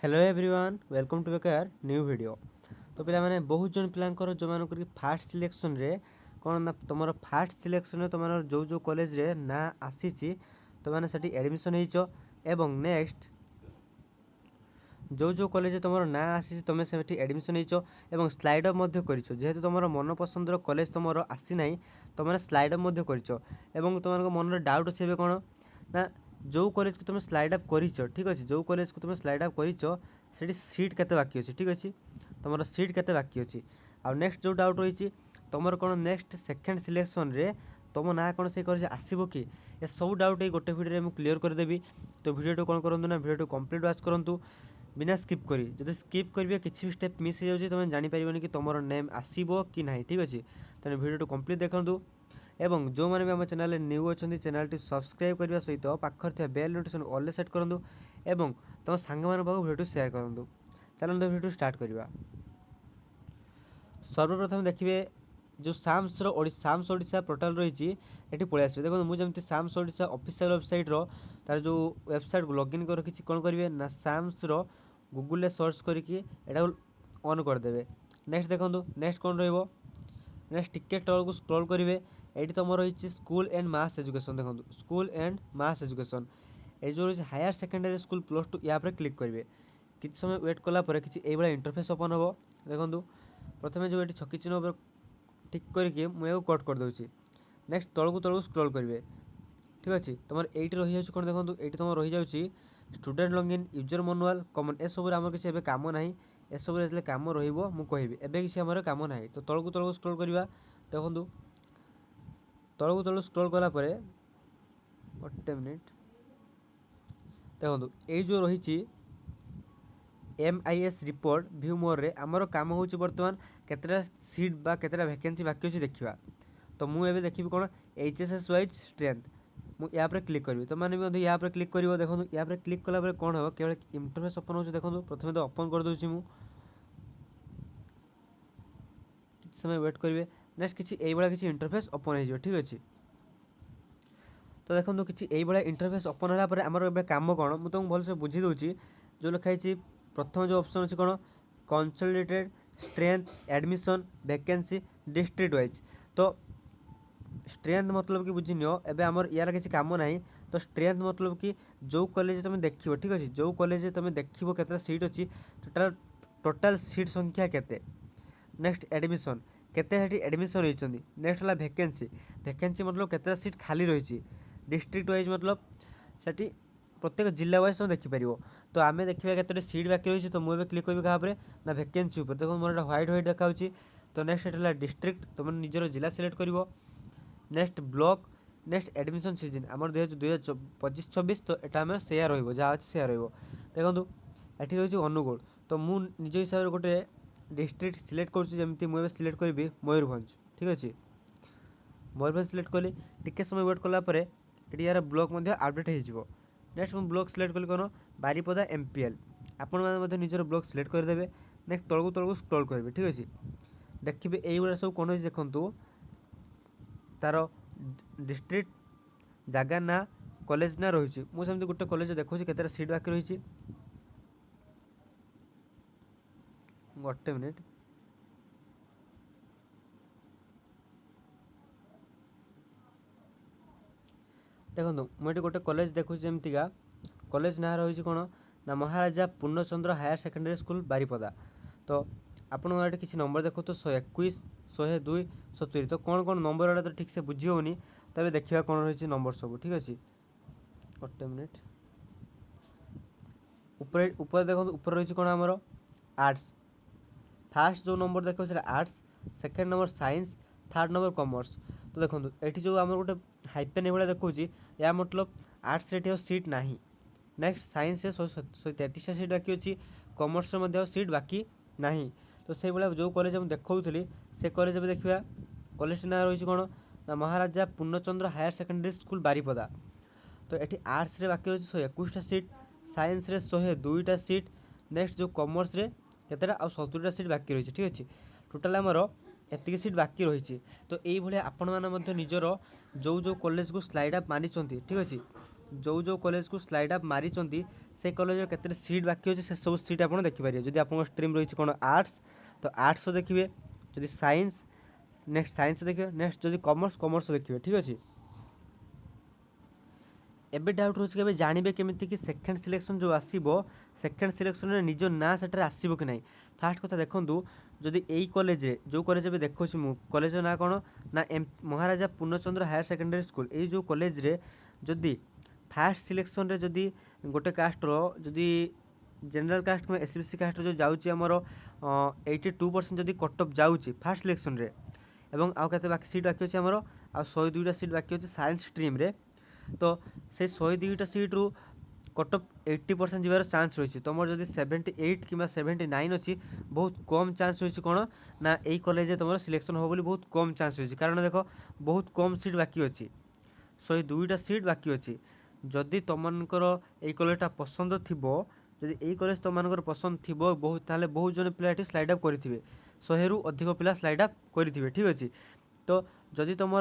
Hello everyone welcome to बेकार new video. तो पे मैंने बहुत जन पिलांकर जो मान फास्ट सिलेक्शन रे कौन ना तुम फास्ट सिलेक्शन तुम जो जो कॉलेज रे ना आसी तो मैंने सेठी एडमिशन हो एवं नेक्स्ट जो जो कॉलेज तुम ना आसी तुम से एडमिशन हो स्लाइड अप जेहेतु तुम मन पसंदर कॉलेज तुम आसी ना तुमने स्लाइड अप तुम मन डाउट अच्छे कौन ना जो कॉलेज को तुम स्लाइड अप कर ठीक अच्छे जो कॉलेज को तुम स्लाइड अप कर सीट केते बाकी अच्छे ठीक अच्छे तुम सीट केते बाकी अच्छी आ नेक्स्ट जो डाउट रही तुम कौन नेक्स्ट सेकेंड सिलेक्शन रे तुम ना कौन से कॉलेज आसो कि ये सब डाउट ये गोटे भिडियो में क्लीयर करदेवी। तो भिडियो कौन करूँ ना भिडियो कंप्लीट वाच करूँ बिना स्किप करी जब स्किप करेंगे किसी भी स्टेप मिस हो जाए तुम जापर कि तुम नेम आसो कि ना ठीक अच्छे तेनाली भिडियो कंप्लीट देखूँ एवं जो मैंने भी आम चैनल न्यू अच्छा चैनल सब्सक्राइब करने सहित पाखर थे बेल नोटिफिकेशन ऑल सेट करूँ एवं तुम सांग मान पाक भिडियो शेयर करूँ। चलते भिडियो स्टार्ट करवा। सर्वप्रथम देखिए जो साम्स ओडिशा पोर्टाल रही ये पलि आसवे देखो मुझे साम्स ओडिशा ऑफिशियल वेबसाइट तार जो वेबसाइट को लॉगिन कर रखी कौन करेंगे ना साम्स गूगल सर्च करके ऑन करदे। नेक्स्ट देखो नेक्स्ट कौन रही नेक्स्ट टिकेट तौल को स्क्रॉल करेंगे ये तुम रही स्कूल एंड मास एजुकेशन देखो स्कूल एंड मास एजुकेशन ये जो रही हायर सेकेंडरी स्कूल +2 या क्लिक करेंगे किसी समय वेट कलापर किसी इंटरफेस ओपन हम देखो प्रथम जो ये छकी चिन्ह टिक करके मुझे कट कर दूसरी नेक्स्ट तौक स्क्रॉल करेंगे ठीक अच्छे तुम ये रही जाऊँ कौन देखो ये तुम रही जाऊँ स्टूडेंट लॉगिन यूजर मैनुअल कमन ए सब आम किसी कम ना ए सब कम रही किसी आम कम ना तो तौक स्क्रॉल करवा देखो तौक स्क्रॉल कलापर गोटे मिनिट देखो ये जो रही MIS रिपोर्ट व्यू मोर रे आमर काम हो बर्तमान केतटा सीट बा केतटा वैकेंसी बाकी अच्छे देखा तो मुझे देखी कौन HSS वाइज स्ट्रेंथ मुझे या क्लिक करी तो मैंने भी या क्लिक कर देखो या क्लिक कलापर कौन हम केवल इंटरफेस ओपन हो देखो प्रथम तो ओपन कर दूसरी मुझे समय वेट करेंगे नेक्स्ट किसी किसी इंटरफेस ओपन हो ठीक अच्छे तो देखो किसी इंटरफेस ओपन होगापर आमर कम कौन मुझे तुमको भलसे बुझी दूसरी जो लिखाई प्रथम जो ऑप्शन अच्छे कौन consolidated strength admission vacancy district wise तो स्ट्रेंथ मतलब कि बुझी नियो एबे आमर यार किसी काम ना तो स्ट्रेंथ मतलब कि जो कॉलेज तुम देखो ठीक अच्छे जो कॉलेज तुम देखो केतटा सीट अच्छी टोटाल सीट संख्या केते नेक्स्ट एडमिशन केते एडमिशन होती नेक्स्ट है वैकेंसी वैकेंसी मतलब केतटा सीट खाली रही डिस्ट्रिक्ट वाइज मतलब सेठी प्रत्येक जिला वाइज तुम देखिपर तो आम देखा केतटे सीट बाकी रही तो मुझे क्लिक करी क्या ना वैकेंसी देखो मोर व्हाइट व्हाइट देखा तो नेक्स्ट है डिस्ट्रिक्ट तुम निजर जिला सिलेक्ट कर next block next admission season आम 2025-26 तो यहाँ आम से रहा से देखो ये रही अनुगुल तो मुझ निज हिसाब से गोटे डिस्ट्रिक्ट सिलेक्ट करमी मुझे सिलेक्ट करी मयूरभंज ठीक अच्छे मयूरभंज सिलेक्ट कली टिके समय वेट कलापर ये यार ब्लॉक अपडेट हो नेक्स्ट मुझे ब्लॉक सिलेक्ट कली कौन बारिपदा MPL आपण मैंने निजर ब्लॉक सिलेक्ट करदे नेक्स्ट तौक स्क्रॉल करेंगे ठीक अच्छे देखिए ये सब कौन देखूँ तार डिस्ट्रिक्ट जगह ना कॉलेज ना रही मुझे गोटे कॉलेज देखो केतटा सीट बाकी रही गोटे मिनिट देखो मुझे गोटे कॉलेज देखुँ जमीका कॉलेज ना रही कौन ना महाराजा पूर्णचंद्र हायर सेकेंडरी स्कूल बारिपदा तो आपड़ किसी नंबर देखो तो 121 102 70 तो कौन कौन नंबर तो ठीक से बुझी होनी तबे देखा कौन रही नंबर सब ठीक अच्छे गोटे मिनिट ऊपर देखो ऊपर रही कौन आमर आर्ट्स फास्ट जो नंबर देखो arts second number science third number commerce तो देखो ये जो आम गोटे हाइपेन ये देखो या मतलब आर्ट्स रे सीट ना नेक्स्ट साइंस 133 सीट बाकी अच्छी कॉमर्स सीट बाकी ना तो से भाया जो कॉलेज हम देखी से कॉलेज देखा कॉलेज ना रही कौन ना महाराजा पूर्णचंद्र हायर सेकेंडरी स्कूल बारिपदा तो ये आर्ट्स रे बाकी रही 121टा सीट साइंस रे 102टा सीट नेक्स्ट जो कॉमर्स रे केतटा आ 70टा सीट बाकी रही ठीक अच्छे टोटाल आमर एतिक सीट बाकी रही तो ये आपण मैंने निजर जो जो कॉलेज को स्लाइड अप मानी ठीक अच्छे जो कॉलेज को स्लाइड अप मारी से कॉलेज केते सीट बाकी अच्छे से सब सीट आप देखिपारे। जदि आप स्ट्रीम रही कौन आर्ट्स तो आर्ट्स देखिए, जदि साइंस नेक्स्ट साइंस देखिए, नेक्स्ट जदि कॉमर्स कॉमर्स देखिए। ठीक अच्छे। एबे डाउट रोचे कि जानवे केमिति कि सेकेंड सिलेक्शन जो आसो सेकेंड सिलेक्शन में निज ना सेटार आसो कि नहीं। फास्ट कथा देखूँ, जदि यही कॉलेज जो कॉलेज ए देखो कॉलेज ना कौन ना महाराजा पूर्णचंद्र हायर सेकेंडरी स्कूल, ये जो कॉलेज रे जदि फास्ट सिलेक्शन रे जदि गोटे कास्टर जदि जनरल कास्ट कि एससीबीसी कास्ट जो जामर 82% जदि कटअप जाऊँगी फास्ट सिलेक्शन रे, एवं आउ केते बाकी सीट बाकी अच्छे आमर आ 102टा सीट बाकी अच्छे साइंस स्ट्रीम रे, तो से 102टा सीट्रु कटअप 80% जीवार चान्स रही। तुम जब 78 कि 79 अच्छी बहुत कम चान्स रही कौन ना यही कॉलेज तुम सिलेक्शन हो बोली बहुत कम चान्स रही। कारण देख बहुत कम सीट बाकी अच्छी 102टा सीट बाकी अच्छी। जदि तुमकर यही कॉलेजटा पसंद थी, जदि यही कॉलेज तुमकर पसंद थी बहुत, ताले बहुत जन पिला ये स्लाइड अप करेंगे, 100 रु अधिक पिला स्लाइड अप करेंगे। ठीक अच्छे। तो जदि तुम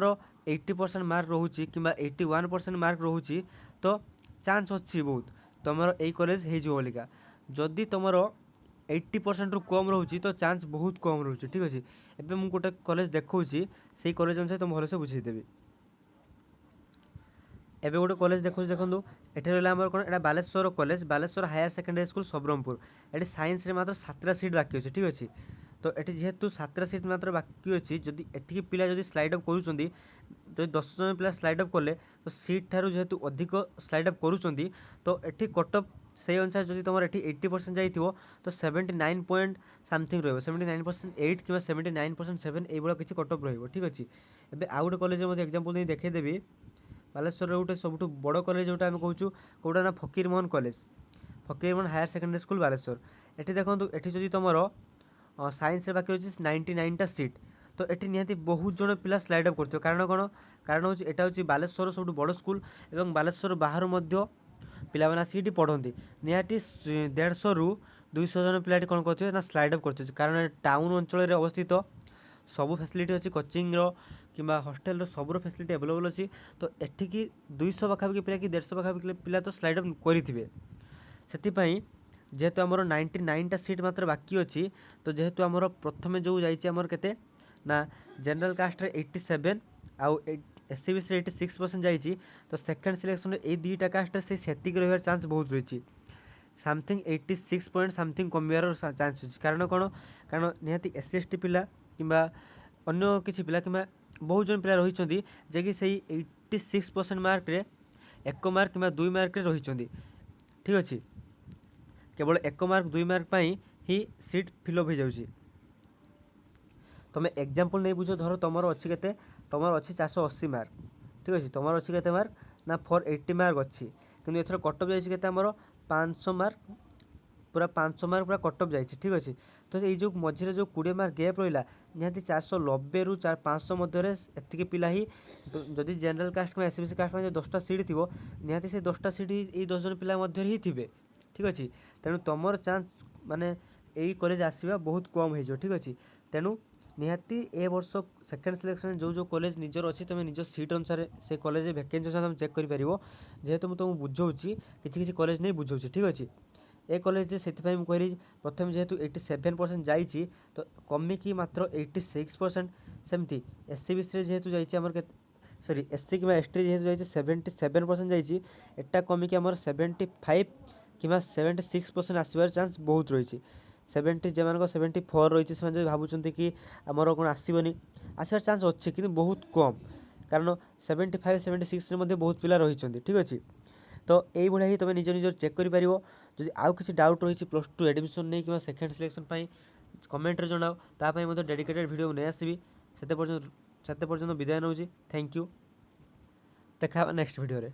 80% मार्क रोचे कि 81% मार्क रोचे तो चान्स अच्छी बहुत तुम यही कॉलेज होलिका। जदि तुम 80% रु कम रोचे तो चान्स बहुत कम रोचे। ठीक अच्छे। एबे मुझे गोटे कॉलेज देखा से कॉलेज अनुसार तुम भलसे बुझेदेवी। एबे गोटे कॉलेज देखो देखो ये रहा कौन एटा Baleswar college, Baleswar higher secondary school Sabarampur. ये साइंस रे मात्र 7टा सीट बाकी अच्छे। ठीक अच्छे। तो ये जेहेतु 7टा सीट मात्र बाकी अच्छी, जदि एटिकी पिला जदि स्लाइड अप करूँ, जो 10 जन पिला स्लाइड अप कले तो सीट ठारू जेहेतु अधिक स्लाइड अप करूँ, तो ये कटअप से अनुसार जब तुम ये 80% जाइए तो 79 पॉइंट समथिंग रही, 79.8 कि 79.7 ये किसी कटअप रही। ठीक अच्छे। एबे आउ गोटे कॉलेज एग्जांपल नहीं देखईदेवी, बालेश्वर गोटे सब बड़ कॉलेज जोटा आम कहूँ कौटा ना Fakirmohan college, Fakirmohan higher secondary school Baleswar. ये देखो ये जदि तुम साइंस बाकी अच्छे 99टा सीट, तो ये निहाती बहुत जन पिला स्लाइड अप करते। कारण कौन, कारण हूँ यहाँ हूँ बालेश्वर सब बड़ स्कूल और बालेश्वर बाहर पिला आसिक पढ़ती निहाती 150 रु 200 जन पिला कौन करते ना स्लाइड अप करते। कारण टाउन अंचल अवस्थित सब फैसिलिटी अच्छी, कोचिंग कि हॉस्टेल सबूर फैसिलिटी अवेलेबल अच्छी। तो एठिकी 200 पाखापाखि पिला कि 150 पाखापाखि पिला तो स्लाइड अप करेंगे। से जेहेतु आमर 99टा सीट मात्र बाकी अच्छी, तो जेहेतु आमर प्रथम जो जामर के ना जनरल कास्ट रे 87 आउ एससीबीसी 86% जाइए, तो सेकेंड सिलेक्शन ये दुईटा कास्ट से रही चान्स बहुत रही। समथिंग 86 पॉइंट समथिंग कमिवार चान्स अच्छी। कारण कौन, कारण निहाती एससी एसटी पिला कि अन्य किसी पिला कि बहुत जन पिला रही जे से 86% मार्क रे 1 मार्क कि 2 मार्क रही। ठीक अच्छे। केवल 1 मार्क 2 मार्क ही सीट फिलअप हो जाऊँगी। तुम एग्जांपल नहीं बुझ, धर तुम अच्छी के तुम अच्छी 480 मार्क। ठीक अच्छे। तुम अच्छी के मार्क ना 480 मार्क अच्छी, किंतु एथर कटअप जाइए आमर 500 मार्क, पूरा 500 मार्क पूरा कटअप जाइए। ठीक अच्छे। तो ये जो मझे जो 20 मार्क गैप रहा निहाती 490 रु 500 मध्य एतिक पिला ही, जदि जनरल कास्ट में एससीबीसी कास्ट में 10टा सीट थी निहाती से 10टा सीट ये 10 जन पिला मध्य ही थे। ठीक अच्छे। तेणु तुम चान्स माने यही कॉलेज आसवा बहुत कम हो। ठीक अच्छे। तेणु निहाती ए वर्ष सेकेंड सिलेक्शन जो कॉलेज निजर अच्छी तुम निज सीट अनुसार से कॉलेज वैकेंसी अनुसार तुम चेक कर जेहेतु मुझे तुमको बुझाऊँगी किसी कॉलेज नहीं बुझाऊँगी। ठीक अच्छे। ए कॉलेज से मुझे प्रथम जेहेतु 87% जाइए तो कमिकी मात्र 86%। सेमती एससीबीसी जेहेतु जाइए सॉरी एससी कि एसटी जेहेतु जाइए 77% जाइए, एटा कमिकी आमर 75 कि 76% आसबार चान्स बहुत रही। 70 जो 74 रही है भावुं कि आमर कौन आसबनी, आसबार चान्स अच्छे कि बहुत कम। कारण 75 76 बहुत पिला रही। ठीक अच्छे। तो ये ही तुम निज निज चेक कर जदि आउ किसी डाउट रही +2 एडमिशन नहीं कि सेकेंड सिलेक्शन कमेंट जनाओ, तापाई डेडिकेटेड वीडियो नहीं आसबि। से पर्यंत विदाय नौजी। Thank you. देखा नेक्स्ट वीडियो रे।